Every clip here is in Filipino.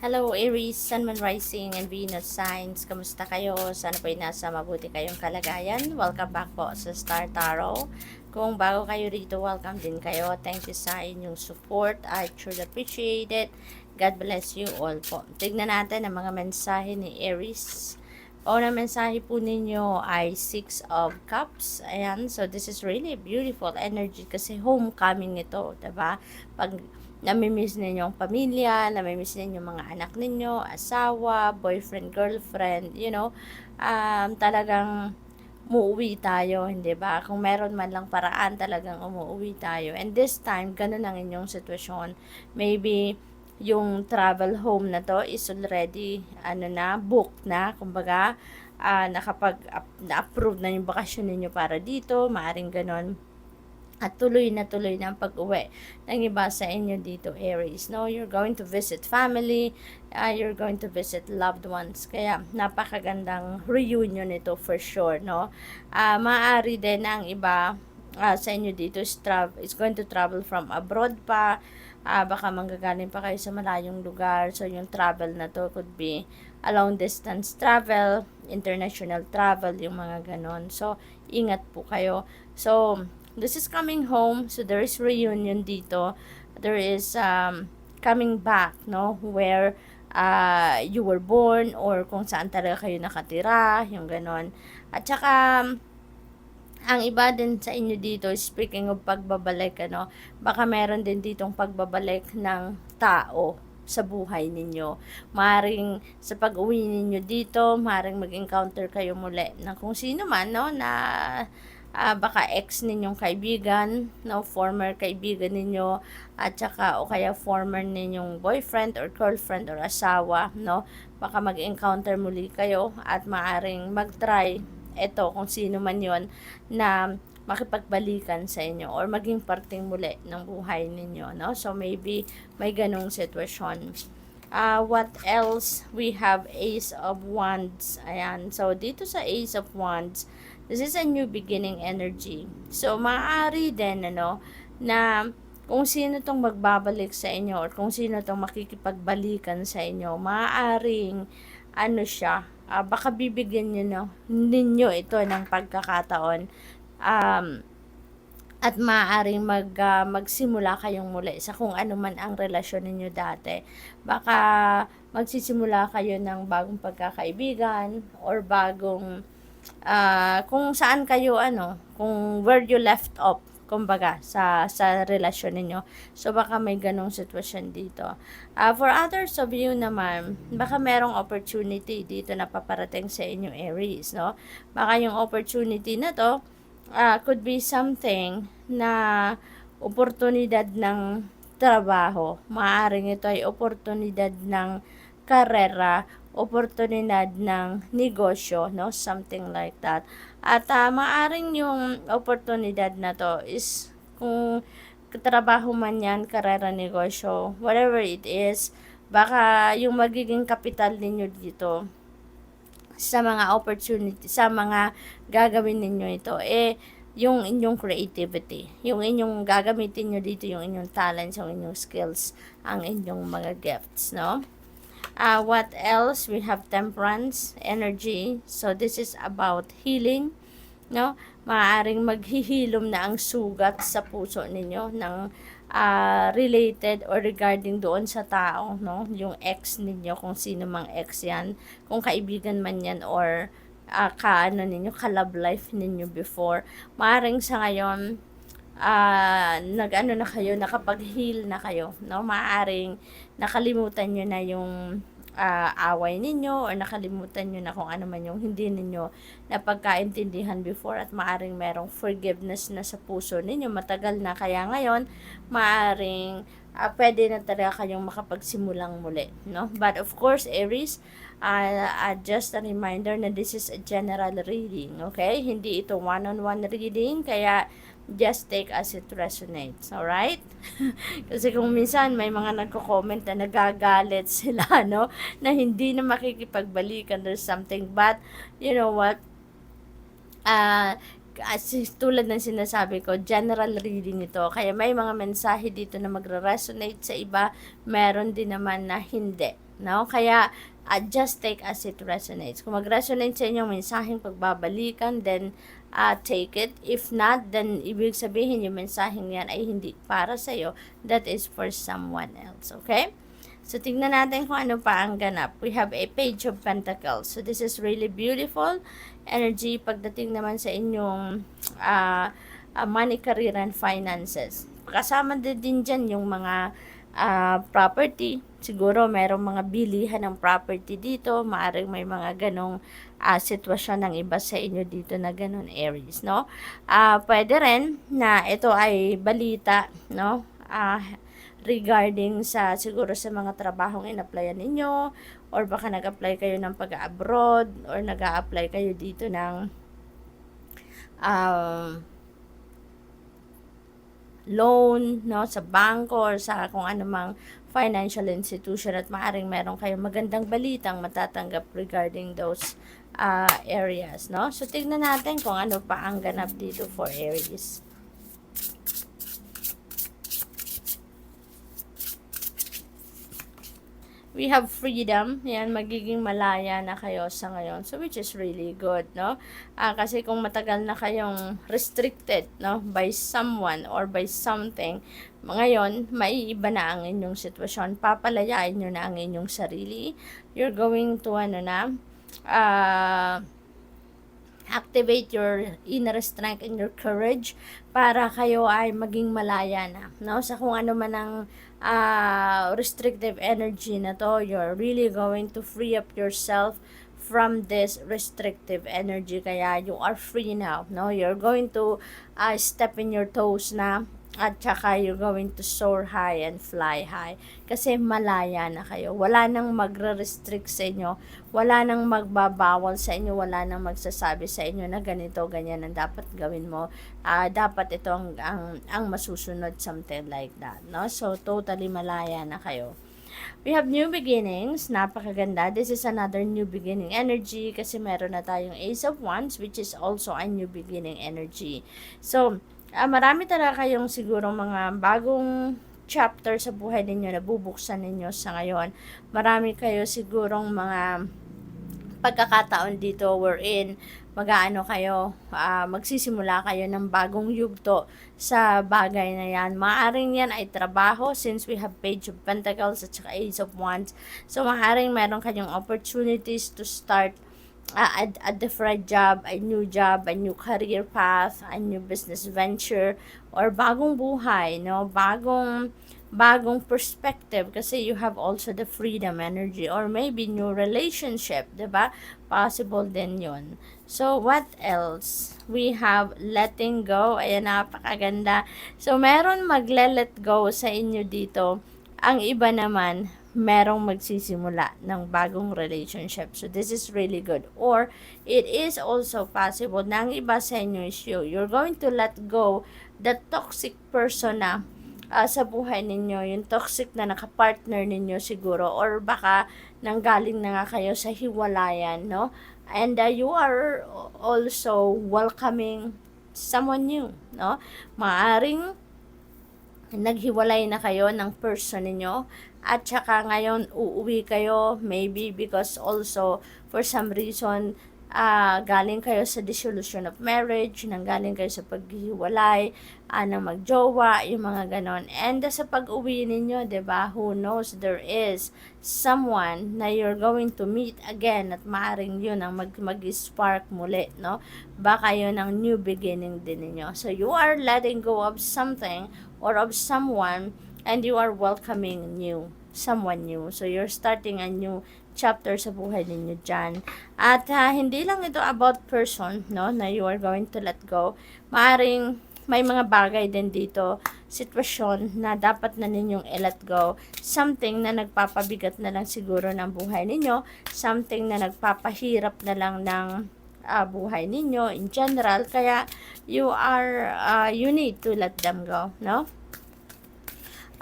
Hello Aries, Sun, Moon, Rising, and Venus signs. Kamusta kayo? Sana po ay nasa mabuti kayong kalagayan. Welcome back po sa Star Tarot. Kung bago kayo rito, welcome din kayo. Thank you sa inyong support. I truly appreciate it. God bless you all po. Tignan natin ang mga mensahe ni Aries. Unang mensahe po ninyo ay Six of Cups. Ayan, so this is really beautiful energy kasi homecoming ito, diba? Pag namimiss ninyo ang pamilya, namimiss ninyo mga anak ninyo, asawa, boyfriend, girlfriend, talagang umuwi tayo, hindi ba? Kung meron man lang paraan, talagang umuwi tayo. And this time, ganun ang inyong sitwasyon. Maybe, yung travel home na to is already, booked na, kumbaga, na-approve na yung bakasyon ninyo para dito, maaring ganun at tuloy na ang pag-uwi ng iba sa inyo dito, Aries. No, you're going to visit family, you're going to visit loved ones. Kaya napakagandang reunion ito for sure, no? Maaari din ang iba sa inyo dito is going to travel from abroad pa. Baka manggagaling pa kayo sa malayong lugar. So, yung travel na to could be a long distance travel, international travel, yung mga ganon. So, ingat po kayo. So, this is coming home, so there is reunion dito. There is coming back, no, where you were born or kung saan talaga kayo nakatira, yung ganon. At saka ang iba din sa inyo dito, speaking of pagbabalik, baka meron din ditong pagbabalik ng tao sa buhay ninyo. Maring sa pag-uwi ninyo dito, maring mag-encounter kayo muli ng kung sino man, no, na baka ex ninyong kaibigan, no, former kaibigan ninyo, at saka o kaya former ninyong boyfriend or girlfriend or asawa, no, baka mag-encounter muli kayo at maaring mag-try eto kung sino man yon na makipagbalikan sa inyo or maging parting muli ng buhay ninyo, no. So maybe may ganong sitwasyon. What else? We have Ace of Wands. Ayan. So dito sa Ace of Wands, this is a new beginning energy. So, maaari din, na kung sino tong magbabalik sa inyo or kung sino tong makikipagbalikan sa inyo, maaaring, baka bibigyan ninyo ito ng pagkakataon. At maaaring magsimula kayong muli sa kung ano man ang relasyon ninyo dati. Baka magsisimula kayo ng bagong pagkakaibigan or bagong kung saan kayo kung where you left off, kumbaga sa relasyon ninyo. So baka may ganong sitwasyon dito. For others of you naman, baka merong opportunity dito na paparating sa inyo, Aries, no? Baka yung opportunity na to could be something na oportunidad ng trabaho. Maaring ito ay oportunidad ng karera, oportunidad ng negosyo, no? Something like that. At maaring yung oportunidad na to is kung trabaho man yan, karera, negosyo, whatever it is, baka yung magiging kapital ninyo dito sa mga opportunity, sa mga gagawin ninyo ito, yung inyong creativity, yung inyong gagamitin nyo dito, yung inyong talents, yung inyong skills, ang inyong mga gifts, no? What else? We have Temperance energy. So this is about healing, no? Maaaring maghihilom na ang sugat sa puso ninyo ng related or regarding doon sa tao, no? Yung ex ninyo, kung sino mang ex yan, kung kaibigan man yan or ka-love life ninyo before. Maaaring sa ngayon nakapag-heal na kayo, no? Maaaring nakalimutan nyo na yung away ninyo or nakalimutan nyo na kung ano man yung hindi ninyo napagkaintindihan before at maaring merong forgiveness na sa puso ninyo, matagal na, kaya ngayon maaring pwede na talaga kayong makapagsimulang muli, no? But of course, Aries, just a reminder na this is a general reading, okay? Hindi ito one-on-one reading, kaya just take as it resonates, alright? Kasi kung minsan may mga nagko-comment na nagagalit sila, no? Na hindi na makikipagbalikan or something, but you know what? Tulad ng sinasabi ko, general reading ito. Kaya may mga mensahe dito na magre-resonate sa iba, meron din naman na hindi. no? Kaya, just take as it resonates. Kung mag-resonate sa inyo mensaheng pagbabalikan, then, take it. If not, then, ibig sabihin yung mensaheng yan ay hindi para sa'yo. That is for someone else, okay? So, tingnan natin kung ano pa ang ganap. We have a Page of Pentacles. So, this is really beautiful energy pagdating naman sa inyong money, career, and finances. Kasama din dyan yung mga property. Siguro, mayroong mga bilihan ng property dito. Maaring may mga ganong sitwasyon ng iba sa inyo dito na ganon, Aries, no? Pwede rin na ito ay balita, no? Regarding sa siguro sa mga trabahong in-applyan ninyo, or baka nag-apply kayo ng pag-abroad, or nag-a-apply kayo dito ng loan, no, sa bangko or sa kung anumang financial institution, at maaring meron kayong magandang balitang matatanggap regarding those areas, no? So, tignan natin kung ano pa ang ganap dito for Aries. We have freedom. Yan, magiging malaya na kayo sa ngayon. So, which is really good, no? Kasi kung matagal na kayong restricted, no? By someone or by something, ngayon, maiiba na ang inyong sitwasyon. Papalayain nyo na ang inyong sarili. You're going to, activate your inner strength and your courage para kayo ay maging malaya na, no? Sa kung ano man ang restrictive energy na to, you're really going to free up yourself from this restrictive energy. Kaya you are free now, no? You're going to step in your toes na, at saka you're going to soar high and fly high. Kasi malaya na kayo. Wala nang magre-restrict sa inyo. Wala nang magbabawal sa inyo. Wala nang magsasabi sa inyo na ganito, ganyan ang dapat gawin mo. Dapat ito ang masusunod, something like that, no? So, totally malaya na kayo. We have new beginnings. Napakaganda. This is another new beginning energy kasi meron na tayong Ace of Wands, which is also a new beginning energy. So, marami talaga kayong siguro mga bagong chapter sa buhay ninyo na bubuksan ninyo sa ngayon. Marami kayo sigurong mga pagkakataon dito wherein magsisimula kayo ng bagong yugto sa bagay na yan. Maaring yan ay trabaho, since we have Page of Pentacles at saka Ace of Wands. So, maaring meron kayong opportunities to start a different job, a new career path, a new business venture, or bagong buhay, no? Bagong perspective, kasi you have also the freedom energy, or maybe new relationship, diba? Possible din yun. So, what else? We have letting go. Ayan, napakaganda. So, meron magle-let go sa inyo dito. Ang iba naman, merong magsisimula ng bagong relationship. So, this is really good. Or, it is also possible na ang iba sa inyo is you're going to let go the toxic person na sa buhay ninyo, yung toxic na nakapartner ninyo siguro, or baka nanggaling na nga kayo sa hiwalayan, no? And you are also welcoming someone new, no? Maaring naghiwalay na kayo ng person ninyo, at saka ngayon uuwi kayo, maybe because also for some reason galing kayo sa dissolution of marriage, nanggaling kayo sa paghiwalay, na magjowa, yung mga ganon. And sa pag-uwi ninyo, diba, who knows, there is someone na you're going to meet again, at maaring yun ang mag-spark muli, no? Baka yun ang new beginning din ninyo. So, you are letting go of something or of someone, and you are welcoming someone new. So, you're starting a new chapter sa buhay ninyo dyan. At hindi lang ito about person, no, na you are going to let go. Maaring may mga bagay din dito, sitwasyon na dapat na ninyong i-let go. Something na nagpapabigat na lang siguro ng buhay ninyo. Something na nagpapahirap na lang ng buhay ninyo in general. Kaya you need to let them go, no?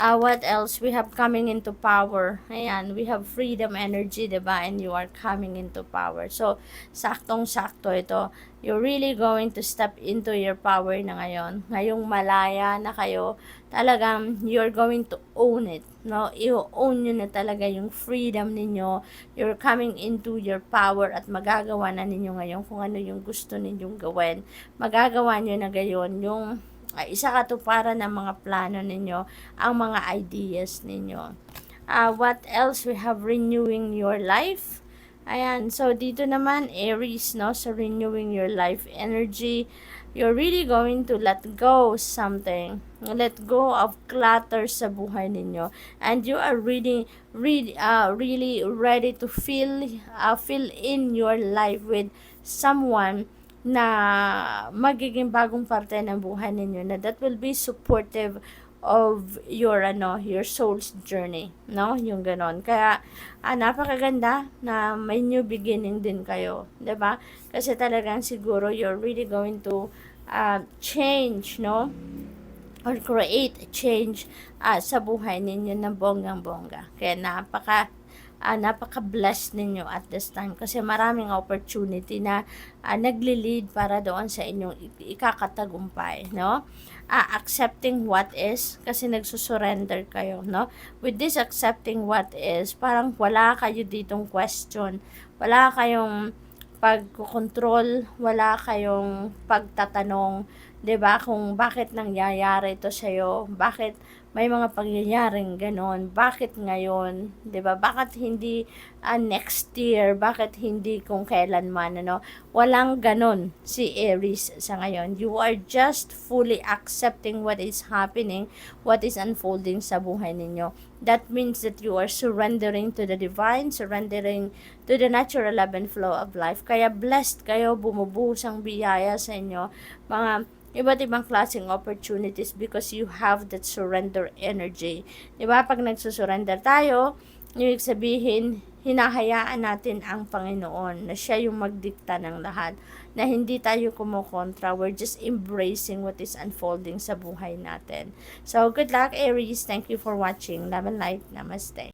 What else? We have coming into power. Ayan, we have freedom energy, diba? And you are coming into power. So, saktong-sakto ito. You're really going to step into your power na ngayon. Ngayong malaya na kayo, talagang you're going to own it. No? I-own nyo na talaga yung freedom ninyo. You're coming into your power at magagawa na ninyo ngayon kung ano yung gusto ninyong gawin. Magagawa nyo na gayon yung isa katuparan ng mga plano ninyo, ang mga ideas ninyo. What else? We have renewing your life. Ayan, so dito naman, Aries, no? So, renewing your life energy. You're really going to let go something. Let go of clutter sa buhay ninyo. And you are really ready to fill in your life with someone na magiging bagong parte ng buhay ninyo na that will be supportive of your soul's journey, no? Yung ganon. Kaya napakaganda na may new beginning din kayo, 'di ba? Kasi talagang siguro you're really going to change, no? Or create a change sa buhay ninyo ng bonggang-bongga. Kaya napaka-blessed ninyo at this time kasi maraming opportunity na nagli-lead para doon sa inyong ikakatagumpay, no? Accepting what is kasi nagsusurrender kayo, no? With this accepting what is, parang wala kayo ditong question, wala kayong pagkokontrol, wala kayong pagtatanong, 'di ba, kung bakit nangyayari ito sa iyo, bakit may mga pangyayaring ganon, bakit ngayon, 'di ba, bakit hindi next year, bakit hindi kung kailanman, ano, walang ganon si Aries sa ngayon. You are just fully accepting what is happening, what is unfolding sa buhay ninyo. That means that you are surrendering to the divine, surrendering to the natural ebb and flow of life. Kaya blessed kayo, bumubuhos ang biyaya sa inyo, mga iba't ibang klaseng opportunities because you have that surrender energy. Diba? Pag nagsusurrender tayo, yung sabihin, hinahayaan natin ang Panginoon na siya yung magdikta ng lahat, na hindi tayo kumukontra, we're just embracing what is unfolding sa buhay natin. So, good luck, Aries. Thank you for watching. Love and light. Namaste.